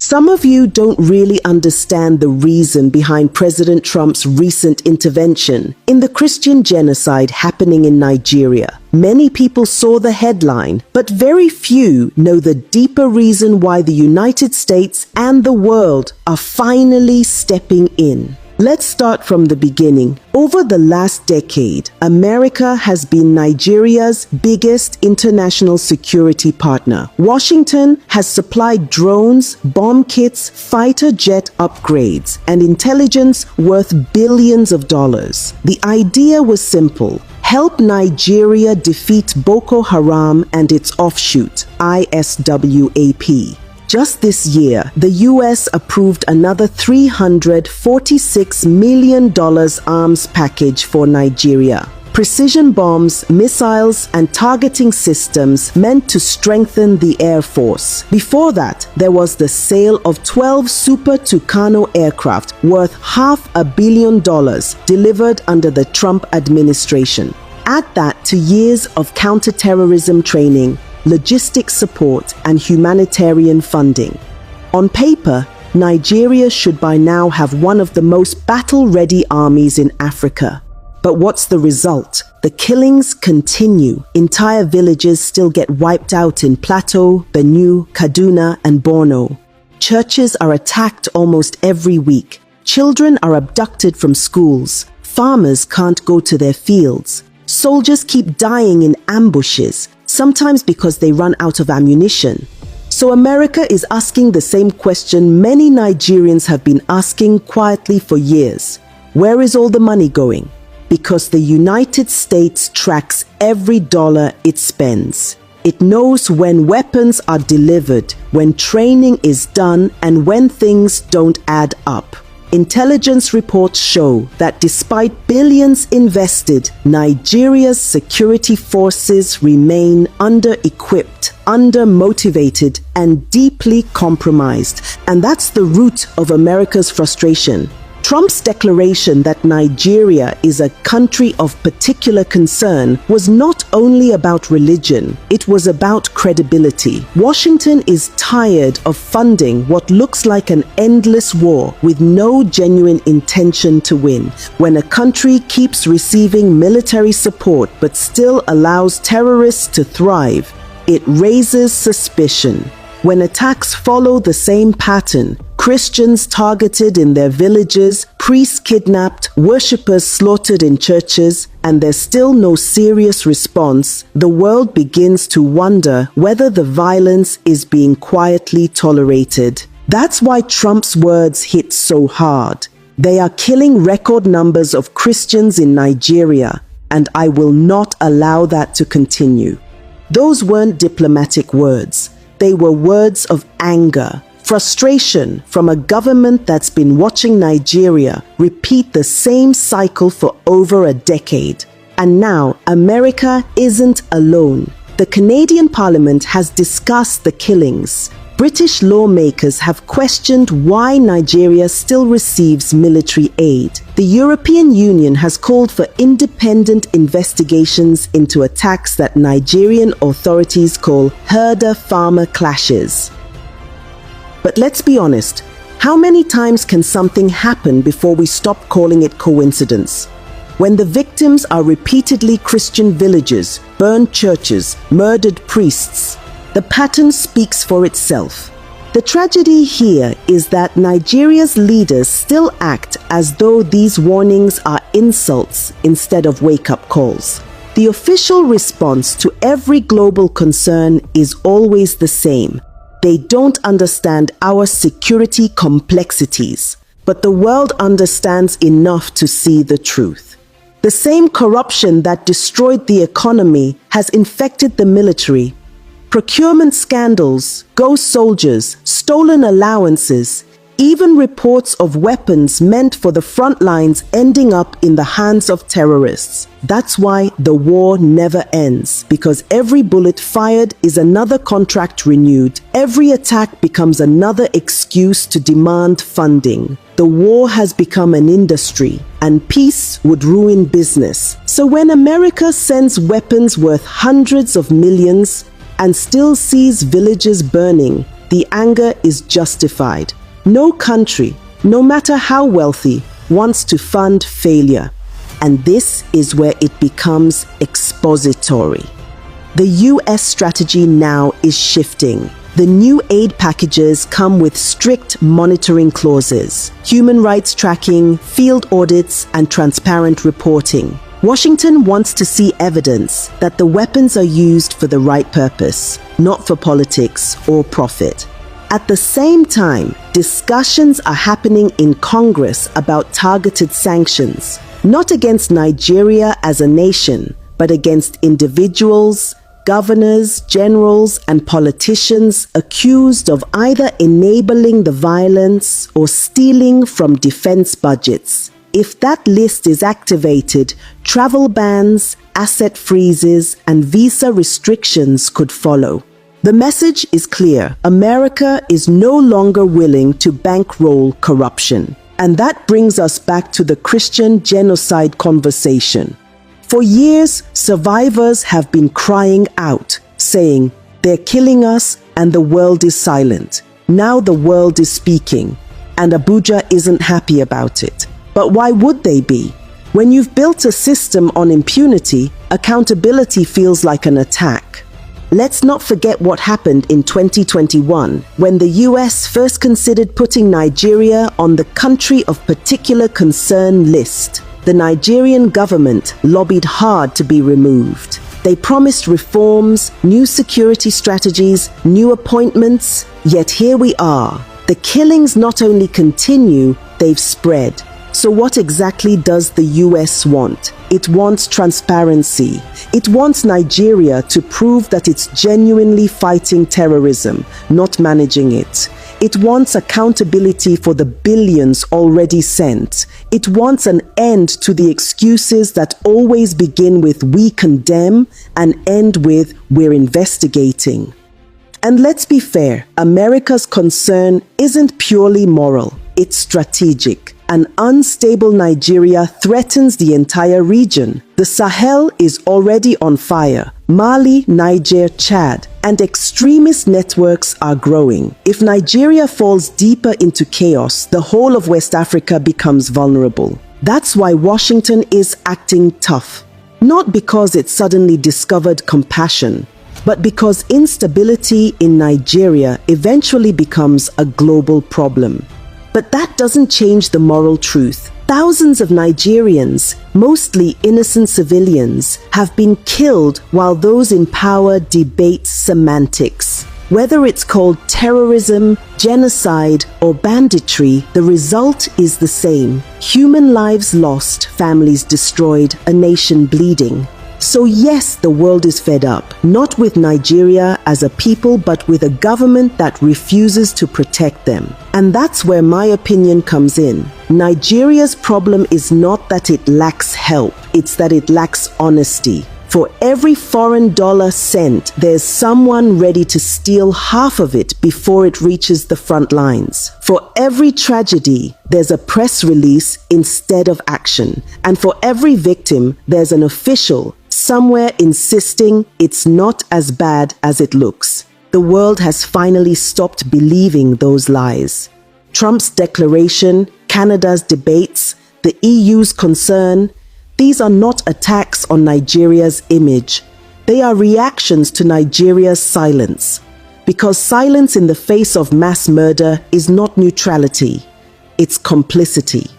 Some of you don't really understand the reason behind President Trump's recent intervention in the Christian genocide happening in Nigeria. Many people saw the headline, but very few know the deeper reason why the United States and the world are finally stepping in. Let's start from the beginning. Over the last decade, America has been Nigeria's biggest international security partner. Washington has supplied drones, bomb kits, fighter jet upgrades, and intelligence worth billions of dollars. The idea was simple: help Nigeria defeat Boko Haram and its offshoot, ISWAP. Just this year, the US approved another $346 million arms package for Nigeria. Precision bombs, missiles, and targeting systems meant to strengthen the Air Force. Before that, there was the sale of 12 Super Tucano aircraft worth $500 million delivered under the Trump administration. Add that to years of counterterrorism training, logistics support, and humanitarian funding. On paper, Nigeria should by now have one of the most battle-ready armies in Africa. But what's the result? The killings continue. Entire villages still get wiped out in Plateau, Benue, Kaduna, and Borno. Churches are attacked almost every week. Children are abducted from schools. Farmers can't go to their fields. Soldiers keep dying in ambushes, sometimes because they run out of ammunition. So America is asking the same question many Nigerians have been asking quietly for years. Where is all the money going? Because the United States tracks every dollar it spends. It knows when weapons are delivered, when training is done, and when things don't add up. Intelligence reports show that despite billions invested, Nigeria's security forces remain under-equipped, under-motivated, and deeply compromised. And that's the root of America's frustration. Trump's declaration that Nigeria is a country of particular concern was not only about religion, it was about credibility. Washington is tired of funding what looks like an endless war with no genuine intention to win. When a country keeps receiving military support but still allows terrorists to thrive, it raises suspicion. When attacks follow the same pattern, Christians targeted in their villages, priests kidnapped, worshippers slaughtered in churches, and there's still no serious response, the world begins to wonder whether the violence is being quietly tolerated. That's why Trump's words hit so hard. They are killing record numbers of Christians in Nigeria, and I will not allow that to continue. Those weren't diplomatic words. They were words of anger, frustration from a government that's been watching Nigeria repeat the same cycle for over a decade. And now, America isn't alone. The Canadian Parliament has discussed the killings. British lawmakers have questioned why Nigeria still receives military aid. The European Union has called for independent investigations into attacks that Nigerian authorities call herder-farmer clashes. But let's be honest, how many times can something happen before we stop calling it coincidence? When the victims are repeatedly Christian villages, burned churches, murdered priests, the pattern speaks for itself. The tragedy here is that Nigeria's leaders still act as though these warnings are insults instead of wake-up calls. The official response to every global concern is always the same. They don't understand our security complexities, but the world understands enough to see the truth. The same corruption that destroyed the economy has infected the military. Procurement scandals, ghost soldiers, stolen allowances, even reports of weapons meant for the front lines ending up in the hands of terrorists. That's why the war never ends, because every bullet fired is another contract renewed. Every attack becomes another excuse to demand funding. The war has become an industry, and peace would ruin business. So when America sends weapons worth hundreds of millions and still sees villages burning, The anger is justified. No country, no matter how wealthy, wants to fund failure. And this is where it becomes expository. The US strategy now is shifting. The new aid packages come with strict monitoring clauses, human rights tracking, field audits, and transparent reporting. Washington wants to see evidence that the weapons are used for the right purpose, not for politics or profit. At the same time, discussions are happening in Congress about targeted sanctions, not against Nigeria as a nation, but against individuals, governors, generals, and politicians accused of either enabling the violence or stealing from defense budgets. If that list is activated, travel bans, asset freezes, and visa restrictions could follow. The message is clear. America is no longer willing to bankroll corruption. And that brings us back to the Christian genocide conversation. For years, survivors have been crying out, saying, "They're killing us and the world is silent." Now the world is speaking, and Abuja isn't happy about it. But why would they be? When you've built a system on impunity, accountability feels like an attack. Let's not forget what happened in 2021, when the US first considered putting Nigeria on the country of particular concern list. The Nigerian government lobbied hard to be removed. They promised reforms, new security strategies, new appointments, yet here we are. The killings not only continue, they've spread. So what exactly does the US want? It wants transparency. It wants Nigeria to prove that it's genuinely fighting terrorism, not managing it. It wants accountability for the billions already sent. It wants an end to the excuses that always begin with "we condemn" and end with "we're investigating." And let's be fair, America's concern isn't purely moral, it's strategic. An unstable Nigeria threatens the entire region. The Sahel is already on fire. Mali, Niger, Chad, and extremist networks are growing. If Nigeria falls deeper into chaos, the whole of West Africa becomes vulnerable. That's why Washington is acting tough. Not because it suddenly discovered compassion, but because instability in Nigeria eventually becomes a global problem. But that doesn't change the moral truth. Thousands of Nigerians, mostly innocent civilians, have been killed while those in power debate semantics. Whether it's called terrorism, genocide, or banditry, the result is the same. Human lives lost, families destroyed, a nation bleeding. So yes, the world is fed up, not with Nigeria as a people, but with a government that refuses to protect them. And that's where my opinion comes in. Nigeria's problem is not that it lacks help, it's that it lacks honesty. For every foreign dollar sent, there's someone ready to steal half of it before it reaches the front lines. For every tragedy, there's a press release instead of action. And for every victim, there's an official somewhere insisting it's not as bad as it looks. The world has finally stopped believing those lies. Trump's declaration, Canada's debates, the EU's concern, these are not attacks on Nigeria's image. They are reactions to Nigeria's silence. Because silence in the face of mass murder is not neutrality, it's complicity.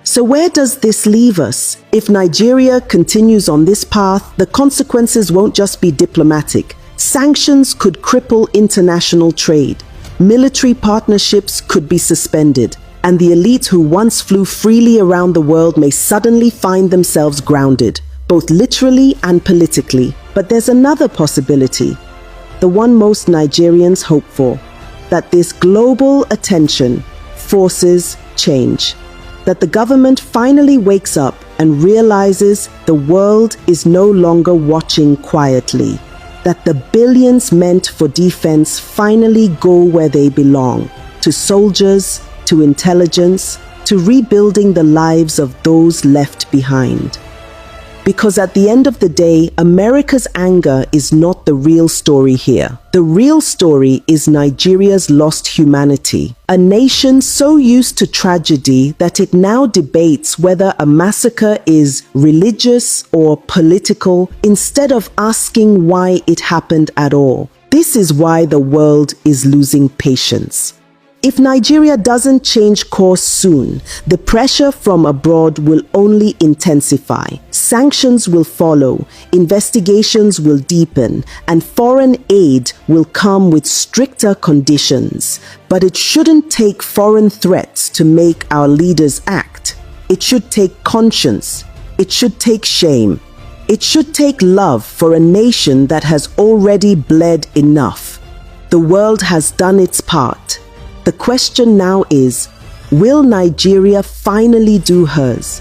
So where does this leave us? If Nigeria continues on this path, the consequences won't just be diplomatic. Sanctions could cripple international trade. Military partnerships could be suspended. And the elite who once flew freely around the world may suddenly find themselves grounded, both literally and politically. But there's another possibility, the one most Nigerians hope for, that this global attention forces change. That the government finally wakes up and realizes the world is no longer watching quietly. That the billions meant for defense finally go where they belong, to soldiers, to intelligence, to rebuilding the lives of those left behind. Because at the end of the day, America's anger is not the real story here. The real story is Nigeria's lost humanity, a nation so used to tragedy that it now debates whether a massacre is religious or political instead of asking why it happened at all. This is why the world is losing patience. If Nigeria doesn't change course soon, the pressure from abroad will only intensify. Sanctions will follow, investigations will deepen, and foreign aid will come with stricter conditions. But it shouldn't take foreign threats to make our leaders act. It should take conscience. It should take shame. It should take love for a nation that has already bled enough. The world has done its part. The question now is, will Nigeria finally do hers?